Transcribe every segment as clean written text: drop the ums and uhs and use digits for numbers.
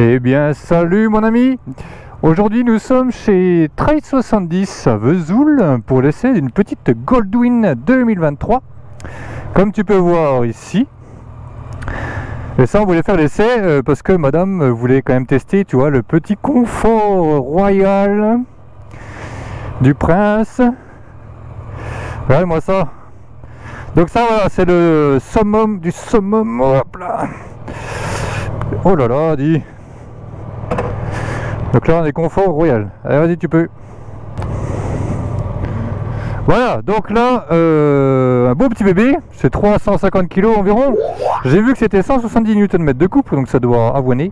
Eh bien salut mon ami. Aujourd'hui nous sommes chez Trail 70 à Vesoul pour l'essai d'une petite Goldwing 2023. Comme tu peux voir ici. Et ça on voulait faire l'essai parce que madame voulait quand même tester, tu vois, le petit confort royal du prince. Regarde-moi ça. Donc ça voilà, c'est le summum du summum. Hop là. Oh là là, dis. Donc là on est confort royal. Allez vas-y, tu peux. Voilà, donc là un beau petit bébé, c'est 350 kg environ. J'ai vu que c'était 170 Nm de couple, donc ça doit avoiner.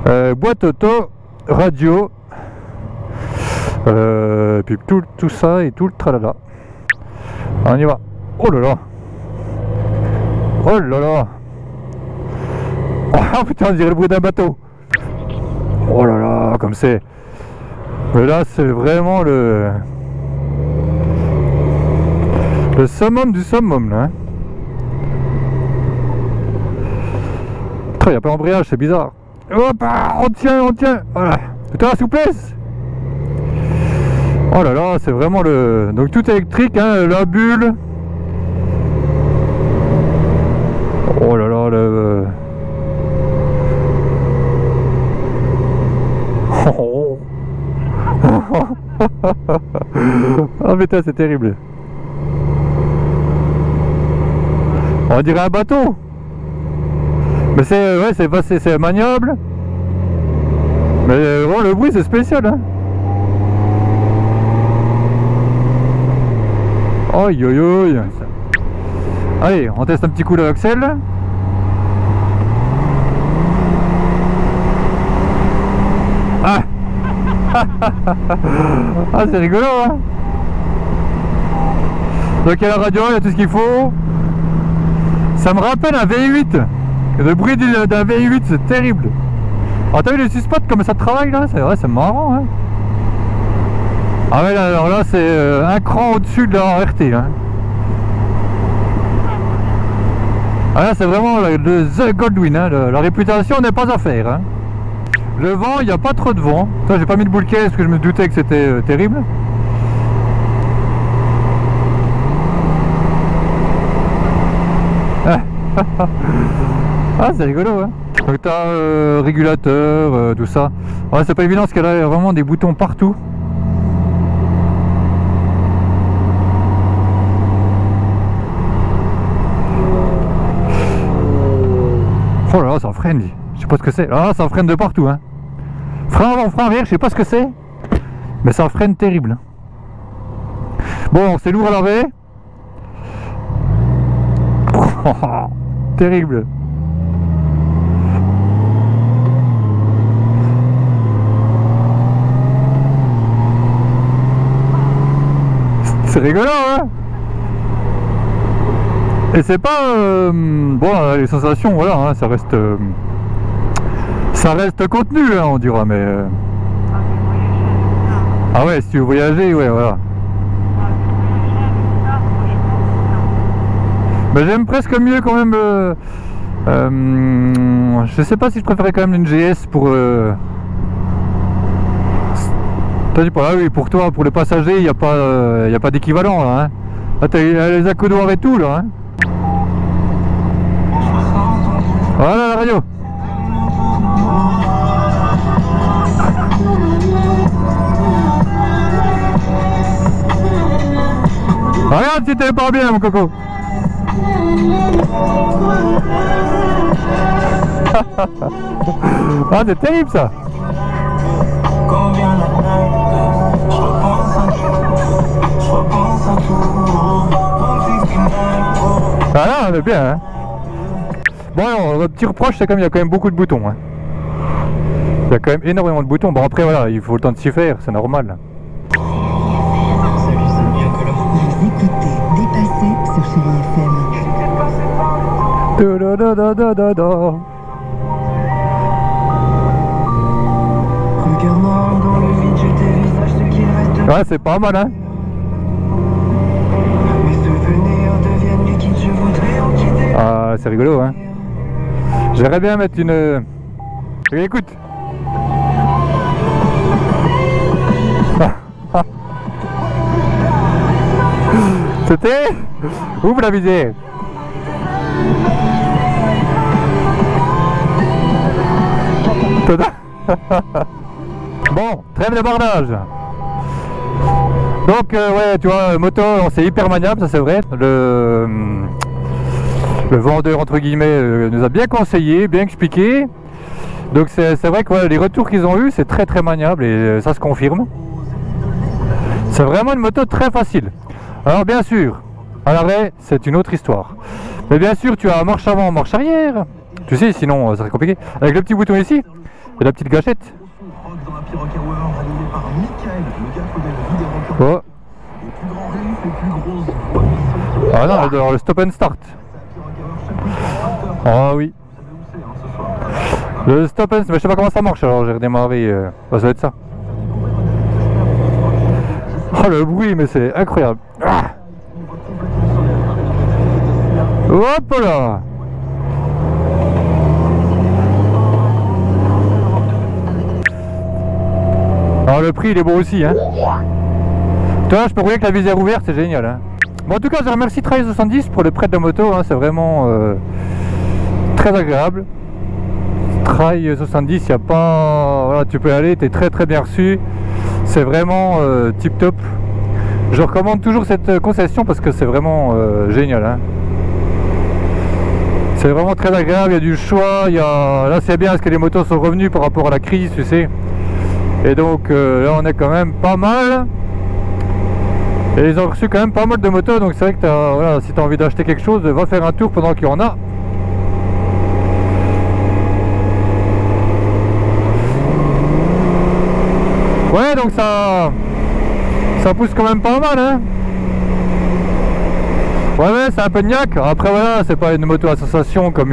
Boîte auto, radio, puis tout ça et tout le tralala. On y va. Oh là là. Oh là là. Oh putain, on dirait le bruit d'un bateau. Oh là là, comme c'est. Mais là, c'est vraiment le summum du summum là. Il n'y a pas d'embrayage, c'est bizarre. Hop, on tient. Voilà. Putain, la souplesse. Oh là là, c'est vraiment le. Donc tout électrique, hein, la bulle. Oh là là, le. Oh putain, c'est terrible. On dirait un bateau. Mais c'est ouais, c'est maniable. Mais bon, le bruit c'est spécial, hein. Aïe aïe aïe. Allez, on teste un petit coup l'axel. Ah. Ah, c'est rigolo, hein. Donc il y a la radio, il y a tout ce qu'il faut. Ça me rappelle un V8. Le bruit d'un V8, c'est terrible. Alors t'as vu les suspots comme ça travaille là? C'est vrai, c'est marrant, hein. Ah ouais, là, alors là c'est un cran au-dessus de la RT là. Ah là c'est vraiment le The Goldwing, hein. La réputation n'est pas à faire, hein. Le vent, il n'y a pas trop de vent. Toi, j'ai pas mis de boulet parce que je me doutais que c'était terrible. Ah, c'est rigolo, hein. Donc t'as régulateur, tout ça. Ouais, c'est pas évident parce qu'elle a vraiment des boutons partout. Oh là là, ça freine. Je sais pas ce que c'est. Ah, ça freine de partout, hein. Frein avant, frein arrière, je sais pas ce que c'est. Mais ça freine terrible. Bon, c'est lourd à laver. Terrible. C'est rigolo, hein. Et c'est pas bon, les sensations, voilà, hein, ça reste contenu, hein, on dira, mais ah ouais, si tu veux voyager, ouais, voilà. Mais j'aime presque mieux quand même. Je sais pas si je préférais quand même une GS pour. T'as dit pas, ah oui, pour toi, pour les passagers, il n'y a pas d'équivalent là. Hein. Là, t'as les accoudoirs et tout là. Hein. Voilà la radio. Regarde si t'es pas bien mon coco. Ah, c'est terrible ça. Ah là, on est bien, hein. Bon alors, le petit reproche c'est qu'il y a quand même beaucoup de boutons, hein. Il y a quand même énormément de boutons. Bon après voilà, il faut le temps de s'y faire, c'est normal. Vous écoutez Dépassé sur Chérie FM. Regardant dans le vide, je dévisage ce qu'il reste. Ouais, c'est pas mal, hein. Mes souvenirs deviennent liquides, je voudrais en quitter. Ah, c'est rigolo, hein. J'aimerais bien mettre une Écoute. C'était... Ouvre la visière. Bon, trêve de bardage. Donc ouais, tu vois, moto, c'est hyper maniable, ça c'est vrai. Le vendeur entre guillemets nous a bien conseillé, bien expliqué. Donc c'est vrai que ouais, les retours qu'ils ont eu, c'est très maniable et ça se confirme. C'est vraiment une moto très facile. Alors bien sûr, à l'arrêt, c'est une autre histoire. Mais bien sûr, tu as marche avant, marche arrière. Tu sais, sinon ça serait compliqué. Avec le petit bouton ici et la petite gâchette. Oh. Ah non, alors le stop and start. Ah oui. Le stop and start, mais je sais pas comment ça marche, alors j'ai redémarré. Bah, ça va être ça. Oh le bruit, mais c'est incroyable. Ah. Hop là. Alors le prix il est beau aussi hein. Toi je peux rouler avec la visière ouverte, c'est génial hein. Bon en tout cas je remercie Trail 70 pour le prêt de moto hein. C'est vraiment très agréable. Trail 70, il n'y a pas... Voilà, tu peux y aller, tu es très bien reçu. C'est vraiment tip top. Je recommande toujours cette concession parce que c'est vraiment génial hein. C'est vraiment très agréable, il y a du choix, là c'est bien parce que les motos sont revenues par rapport à la crise tu sais. Et donc là on est quand même pas mal. Et ils ont reçu quand même pas mal de motos. Donc c'est vrai que voilà, si tu as envie d'acheter quelque chose, va faire un tour pendant qu'il y en a. Ouais donc ça pousse quand même pas mal hein. Ouais c'est un peu de niaque. Après voilà, c'est pas une moto à sensation comme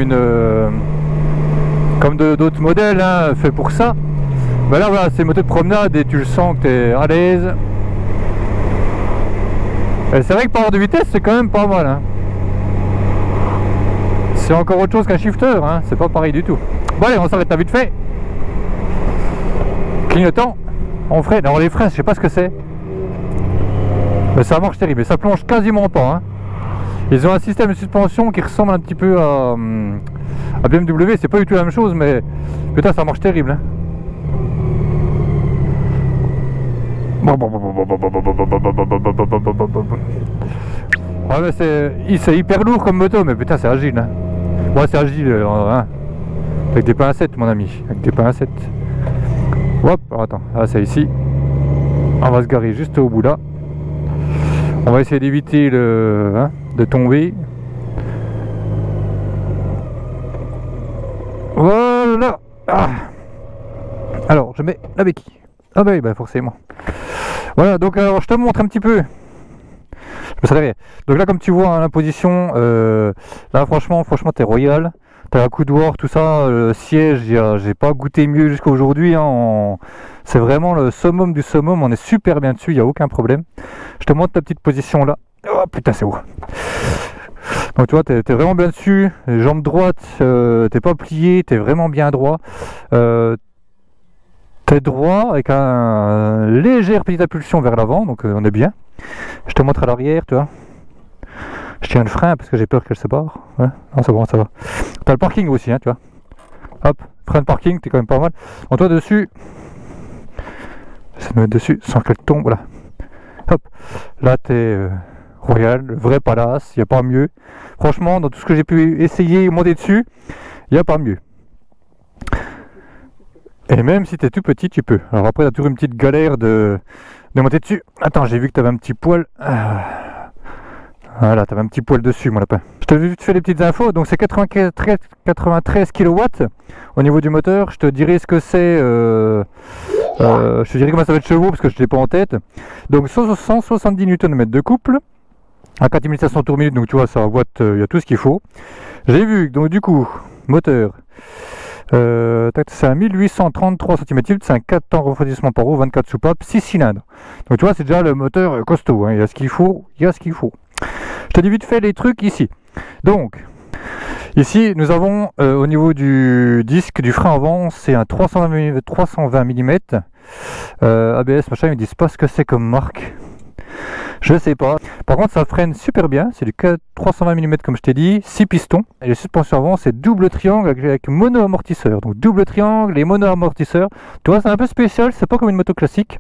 comme d'autres modèles hein, fait pour ça. Mais là voilà, c'est une moto de promenade et tu le sens que tu es à l'aise. Et c'est vrai que par hors de vitesse c'est quand même pas mal hein. C'est encore autre chose qu'un shifter hein, c'est pas pareil du tout. Bon allez, on s'arrête là vite fait. Clignotant, on freine. Alors les freins, je sais pas ce que c'est. Mais ça marche terrible, et ça plonge quasiment pas hein. Ils ont un système de suspension qui ressemble un petit peu à BMW, c'est pas du tout la même chose, mais putain ça marche terrible hein. Ouais mais c'est hyper lourd comme moto, mais putain c'est agile hein. Ouais c'est agile hein. Avec des pincettes mon ami, avec des pincettes. Hop, alors, attends, ah c'est ici. On va se garer juste au bout là. On va essayer d'éviter de tomber. Voilà. Ah. Alors je mets la béquille. Ah bah oui, bah forcément. Voilà, donc alors je te montre un petit peu. Donc là comme tu vois hein, la position, là franchement t'es royal. T'as un coudoir, tout ça, le siège, j'ai pas goûté mieux jusqu'à aujourd'hui hein, c'est vraiment le summum du summum, on est super bien dessus, il n'y a aucun problème. Je te montre ta petite position là. Oh putain c'est haut. Donc tu vois, t'es vraiment bien dessus, les jambes droites, t'es pas plié, t'es vraiment bien droit. T'es droit avec un légère petite impulsion vers l'avant, donc on est bien. Je te montre à l'arrière, tu vois. Je tiens le frein parce que j'ai peur qu'elle se barre. Ouais. Non, c'est bon, ça va. T'as le parking aussi, hein, tu vois. Hop, frein de parking, t'es quand même pas mal. Donc toi dessus, j'essaie de mettre dessus sans qu'elle tombe, voilà. Hop, là t'es royal, le vrai palace, il n'y a pas mieux. Franchement, dans tout ce que j'ai pu essayer monter dessus, il n'y a pas mieux. Et même si t'es tout petit, tu peux. Alors après, t'as toujours une petite galère de monter dessus. Attends, j'ai vu que t'avais un petit poil. Voilà, t'avais un petit poil dessus, mon lapin. Je t'ai vite fait les petites infos. Donc c'est 93 kW au niveau du moteur. Je te dirai ce que c'est. Je te dirai comment ça va être chevaux parce que je ne l'ai pas en tête. Donc 170 Nm de couple à 4500 tours minute. Donc tu vois, ça boîte, il y a tout ce qu'il faut. J'ai vu donc du coup moteur. C'est un 1833 cm3, c'est un 4 temps refroidissement par eau, 24 soupapes, 6 cylindres. Donc tu vois, c'est déjà le moteur costaud, hein. Il y a ce qu'il faut, il y a ce qu'il faut. Je te dis vite fait les trucs ici. Donc, Ici, nous avons au niveau du disque, du frein avant, c'est un 320 mm. ABS, machin, ils ne disent pas ce que c'est comme marque. Je sais pas. Par contre, ça freine super bien. C'est du 320 mm comme je t'ai dit, 6 pistons. Et les suspensions avant, c'est double triangle avec mono-amortisseur. Donc double triangle et mono-amortisseur. Tu vois, c'est un peu spécial. C'est pas comme une moto classique.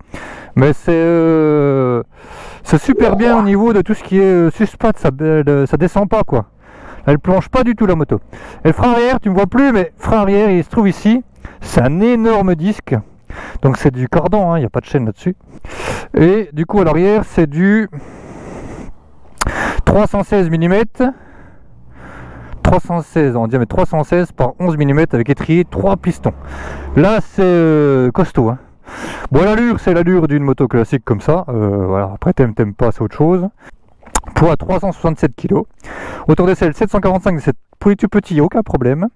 Mais c'est super bien au niveau de tout ce qui est suspat. Ça descend pas, quoi. Elle plonge pas du tout, la moto. Et le frein arrière, tu me vois plus, mais frein arrière, il se trouve ici. C'est un énorme disque. Donc c'est du cardan, il n'y a pas de chaîne là-dessus. Et du coup à l'arrière c'est du 316 mm. 316 en diamètre, 316 par 11 mm avec étrier 3 pistons. Là c'est costaud. Hein. Bon, l'allure c'est l'allure d'une moto classique comme ça. Voilà. Après t'aimes pas, c'est autre chose. Poids 367 kg. Autour des selles 745, c'est pour les tout petits, aucun problème.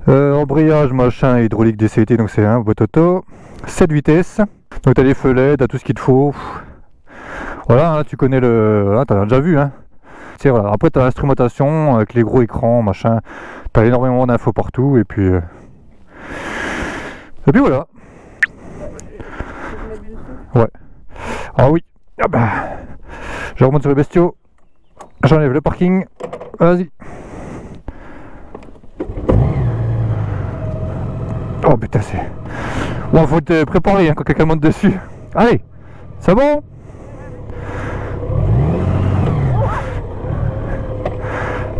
Embrayage, machin, hydraulique DCT, donc c'est un boîte auto. 7 vitesses. Donc tu as les feux LED, t'as tout ce qu'il te faut. Voilà, hein, tu connais le. Hein, t'as déjà vu. Hein. Voilà. Après, tu as l'instrumentation avec les gros écrans, machin. Tu as énormément d'infos partout. Et puis voilà. Ouais. Ah oui. Ah bah. Je remonte sur les bestiaux. J'enlève le parking. Vas-y. Oh putain, c'est... Bon, faut te préparer hein, quand quelqu'un monte dessus. Allez, c'est bon?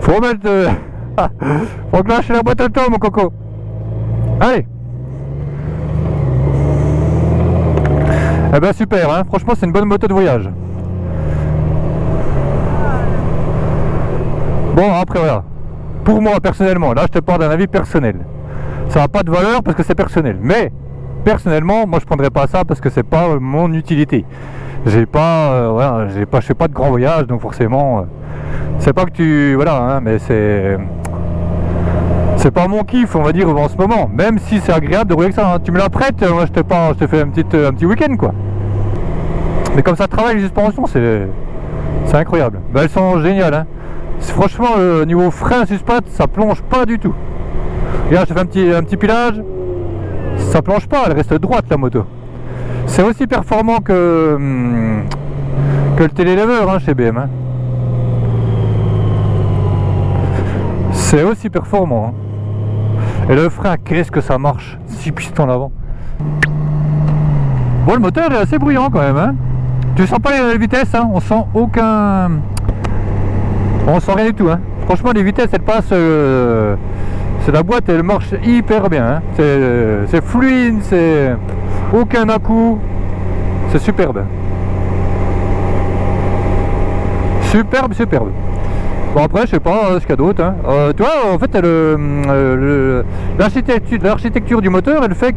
Faut mettre... Faut lâcher la boîte à temps, mon coco. Allez. Eh ben super, hein. Franchement c'est une bonne moto de voyage. Bon, après voilà. Pour moi, personnellement, là je te parle d'un avis personnel. Ça n'a pas de valeur parce que c'est personnel. Mais personnellement, moi je prendrais pas ça parce que c'est pas mon utilité. J'ai pas, voilà, je fais pas de grand voyage, donc forcément, c'est pas que tu, voilà, hein, mais c'est pas mon kiff, on va dire en ce moment. Même si c'est agréable de rouler avec ça. Hein. Tu me la prêtes, moi je te fais un petit week-end quoi. Mais comme ça travaille les suspensions, c'est incroyable. Ben, elles sont géniales. Hein. Franchement, niveau frein suspat, ça plonge pas du tout. Regarde, je te fais un petit pilage. Ça plonge pas, elle reste droite la moto. C'est aussi performant que le télélever hein, chez BM. Hein. C'est aussi performant. Hein. Et le frein, qu'est-ce que ça marche. 6 pistons en avant. Bon, le moteur est assez bruyant quand même. Hein. Tu sens pas les vitesses, hein. On sent aucun... On sent rien du tout. Hein. Franchement, les vitesses, elles passent... C'est la boîte, elle marche hyper bien. Hein. C'est fluide, c'est aucun à-coup. C'est superbe. Superbe. Bon après, je sais pas ce qu'il y a d'autre. Hein. Tu vois, en fait, l'architecture du moteur, elle fait...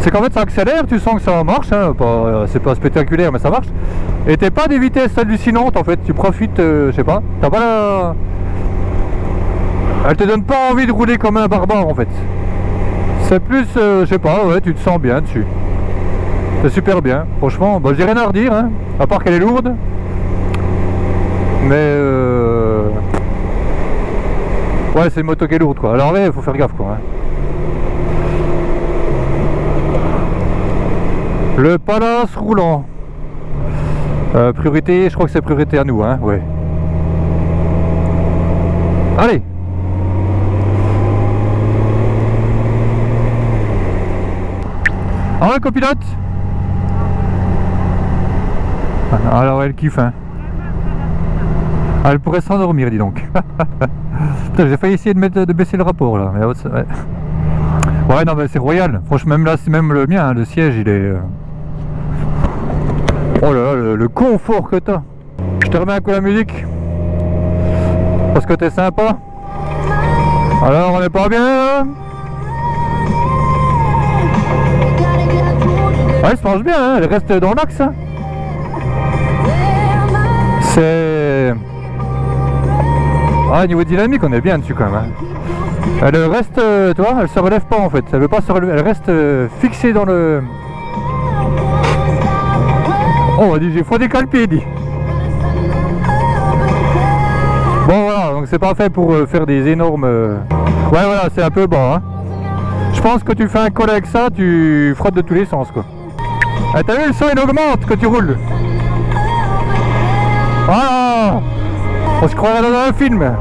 C'est qu'en fait, ça accélère, tu sens que ça marche. Hein. C'est pas spectaculaire, mais ça marche. Et t'es pas des vitesses hallucinantes, en fait. Tu profites, je sais pas. T'as pas la... Elle te donne pas envie de rouler comme un barbare en fait. C'est plus, je sais pas, ouais, tu te sens bien dessus. C'est super bien, franchement. Bah, j'ai rien à redire, hein, à part qu'elle est lourde. Mais ouais, c'est une moto qui est lourde quoi. Alors là, il faut faire gaffe quoi. Hein. Le palace roulant. Priorité, je crois que c'est priorité à nous, hein, ouais. Allez. Ah ouais, copilote. Alors elle kiffe hein. Elle pourrait s'endormir dis donc. J'ai failli essayer de baisser le rapport là mais ouais non mais c'est royal. Franchement même là c'est même le mien hein, le siège il est oh là là le confort que t'as. Je te remets un coup la musique parce que t'es sympa. Alors on est pas bien là. Ouais, elle se mange bien, hein, elle reste dans l'axe. Hein. C'est... Ah, niveau dynamique, on est bien dessus quand même. Hein. Elle reste, tu vois, elle se relève pas en fait. Elle veut pas se relever, elle reste fixée dans le... Oh, on dit, j'ai froid des calpiers, dit. Bon, voilà, donc c'est pas fait pour faire des énormes... Ouais voilà, c'est un peu bas hein. Je pense que tu fais un col avec ça, tu frottes de tous les sens quoi. Ah, t'as vu le son il augmente quand tu roules. Voilà. On se croirait dans un film.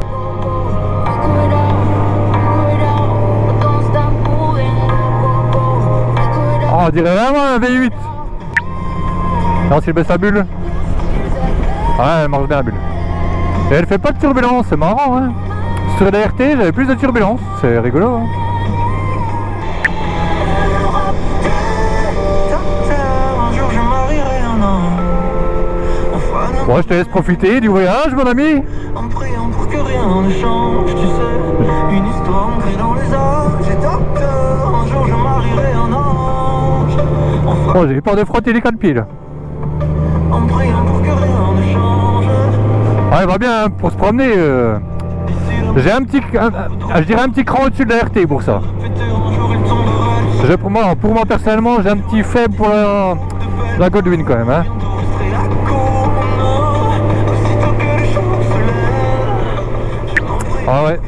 Oh, on dirait vraiment un V8. Non, s'il baisse la bulle. Ouais, elle marche bien la bulle. Et elle fait pas de turbulence, c'est marrant hein. Sur la RT, j'avais plus de turbulence, c'est rigolo hein. Bon, je te laisse profiter du voyage, mon ami. En priant pour que rien ne change, tu sais. Une histoire ancrée dans les âges. J'ai docteur, un jour je marierai un ange. Enfin, Oh, j'ai peur de frotter les 4 pieds là. en priant pour que rien ne change. Ah, il va bien hein, pour se promener. J'ai un petit, je dirais un petit cran au-dessus de la RT pour ça. Un jour il tombera. Pour moi personnellement, j'ai un petit faible pour la Goldwing quand même hein. Serait la couronne. Aussitôt que les choses se lèvent. En priant Ah ouais.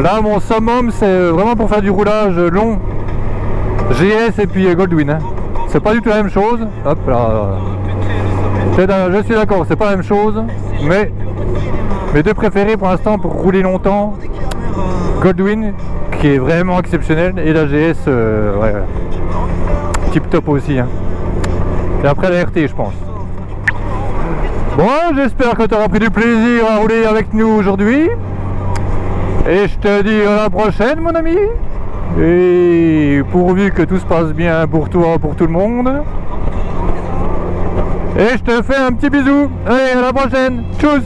Là, mon summum, c'est vraiment pour faire du roulage long. GS et puis Goldwing. Hein. C'est pas du tout la même chose. Hop là. Je suis d'accord, c'est pas la même chose. Mais mes deux préférés pour l'instant pour rouler longtemps, Goldwing, qui est vraiment exceptionnel, et la GS, ouais, tip top aussi. Hein. Et après la RT, je pense. Bon, j'espère que tu auras pris du plaisir à rouler avec nous aujourd'hui. Et je te dis à la prochaine mon ami. Et pourvu que tout se passe bien pour toi, pour tout le monde. Et je te fais un petit bisou. Allez, à la prochaine. Tchuss.